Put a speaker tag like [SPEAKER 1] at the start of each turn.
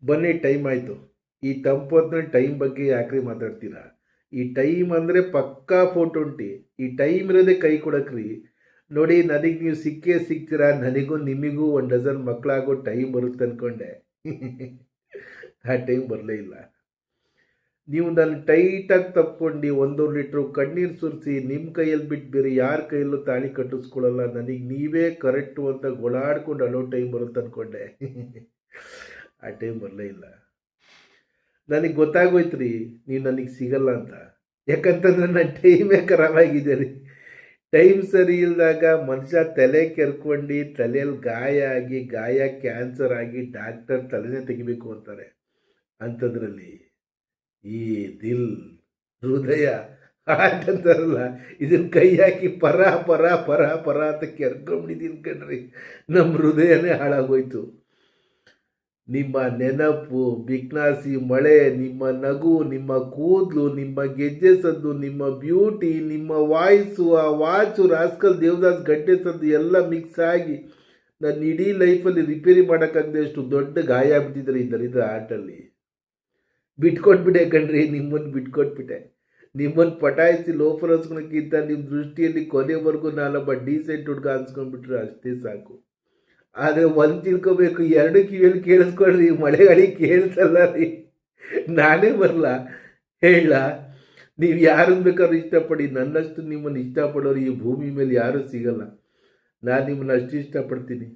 [SPEAKER 1] ಬನ್ನಿ, ಟೈಮ್ ಆಯಿತು. ಈ ತಂಪೊತ್ತಿನಲ್ಲಿ ಟೈಮ್ ಬಗ್ಗೆ ಯಾಕ್ರಿ ಮಾತಾಡ್ತೀರಾ? ಈ ಟೈಮ್ ಅಂದರೆ ಪಕ್ಕಾ 420. ಈ ಟೈಮ್ ಇರೋದೇ ಕೈ ಕೊಡಕ್ರಿ. ನೋಡಿ, ನನಗೆ ನೀವು ಸಿಕ್ಕೇ ಸಿಗ್ತೀರಾ. ನನಗೂ ನಿಮಗೂ 1 ಡಜನ್ ಮಕ್ಕಳಾಗೋ ಟೈಮ್ ಬರುತ್ತೆ ಅಂದ್ಕೊಂಡೆ. ಆ ಟೈಮ್ ಬರಲೇ ಇಲ್ಲ. ನೀವು ನನ್ನ ಟೈಟಾಗಿ ತಪ್ಕೊಂಡು 1.5 ಲೀಟ್ರು ಕಣ್ಣೀರು ಸುರಿಸಿ ನಿಮ್ಮ ಕೈಯಲ್ಲಿ ಬಿಟ್ಟು ಬೇರೆ ಯಾರ ಕೈಯಲ್ಲೂ ತಾಳಿ ಕಟ್ಟಿಸ್ಕೊಳ್ಳಲ್ಲ. ನನಗೆ ನೀವೇ ಕರೆಕ್ಟು ಅಂತ ಗೊಳಾಡ್ಕೊಂಡು ಅಳೋ ಟೈಮ್ ಬರುತ್ತೆ ಅಂದ್ಕೊಂಡೆ. ಆ ಟೈಮ್ ಬರಲೇ ಇಲ್ಲ. ನನಗೆ ಗೊತ್ತಾಗೋಯ್ತು ರೀ, ನೀವು ನನಗೆ ಸಿಗಲ್ಲ ಅಂತ. ಯಾಕಂತಂದ್ರೆ ನನ್ನ ಟೈಮೇ ಖರಾಬಾಗಿದೆ ರೀ. ಟೈಮ್ ಸರಿ ಇಲ್ಲದಾಗ ಮನುಷ್ಯ ತಲೆ ಕೆರ್ಕೊಂಡು ತಲೆಯಲ್ಲಿ ಗಾಯ ಆಗಿ, ಗಾಯ ಕ್ಯಾನ್ಸರ್ ಆಗಿ ಡಾಕ್ಟರ್ ತಲೆನೇ ತೆಗಿಬೇಕು ಅಂತಾರೆ. ಅಂಥದ್ರಲ್ಲಿ ಈ ದಿಲ್, ಹೃದಯ, ಹಾರ್ಟ್ ಅಂತಾರಲ್ಲ, ಇದನ್ನ ಕೈ ಹಾಕಿ ಪರ ಪರ ಪರ ಪರ ಅಂತ ಕೆರ್ಕೊಂಡ್ಬಿಟ್ಟಿದ್ದೀನಿ ಕಣ್ರಿ. ನಮ್ಮ ಹೃದಯನೇ ಹಾಳಾಗೋಯ್ತು. ನಿಮ್ಮ ನೆನಪು, ಬಿಕ್ನಾಸಿ ಮಳೆ, ನಿಮ್ಮ ನಗು, ನಿಮ್ಮ ಕೂದಲು, ನಿಮ್ಮ ಗೆಜ್ಜೆ ಸದ್ದು, ನಿಮ್ಮ ಬ್ಯೂಟಿ, ನಿಮ್ಮ ವಾಯ್ಸು, ಆ ವಾಚು, ರಾಸ್ಕಲ್ ದೇವದಾಸ್ ಗಡ್ಡೆ ಸದ್ದು ಎಲ್ಲ ಮಿಕ್ಸ್ ಆಗಿ ನನ್ನ ಇಡೀ ಲೈಫಲ್ಲಿ ರಿಪೇರಿ ಮಾಡೋಕ್ಕಾಗದೆ ಅಷ್ಟು ದೊಡ್ಡ ಗಾಯ ಆಗ್ಬಿಟ್ಟಿದ್ದಾರೆ ಈ ದರಿದ್ರ ಆಟಲ್ಲಿ. ಬಿಟ್ಕೊಟ್ಬಿಟ್ಟೆ ಕಣ್ರಿ, ನಿಮ್ಮನ್ನು ಬಿಟ್ಕೊಟ್ಬಿಟ್ಟೆ. ನಿಮ್ಮನ್ನು ಪಟಾಯಿಸಿ ಲೋಫರ್ ಹಸ್ಕೊಳಕ್ಕಿಂತ ನಿಮ್ಮ ದೃಷ್ಟಿಯಲ್ಲಿ ಕೊನೆವರೆಗೂ ನಾನೊಬ್ಬ ಡೀಸೆಂಟ್ ಹುಡುಗ ಅನ್ಸ್ಕೊಂಡ್ಬಿಟ್ರೆ ಅಷ್ಟೇ ಸಾಕು. ಆದರೆ ಒಂದು ತಿಳ್ಕೊಬೇಕು, 2 ಕಿವಿಯಲ್ಲಿ ಕೇಳಿಸ್ಕೊಳ್ರಿ, ಮಳೆಗಳಿಗೆ ಕೇಳಿಸಲ್ಲ ರೀ. ನಾನೇ ಬರಲ್ಲ ಹೇಳ. ನೀವು ಯಾರನ್ನು ಬೇಕಾದ್ರೂ ಇಷ್ಟಪಡಿ, ನನ್ನಷ್ಟು ನಿಮ್ಮನ್ನು ಇಷ್ಟಪಡೋರು ಈ ಭೂಮಿ ಮೇಲೆ ಯಾರೂ ಸಿಗಲ್ಲ. ನಾನು ನಿಮ್ಮನ್ನು ಅಷ್ಟು ಇಷ್ಟಪಡ್ತೀನಿ.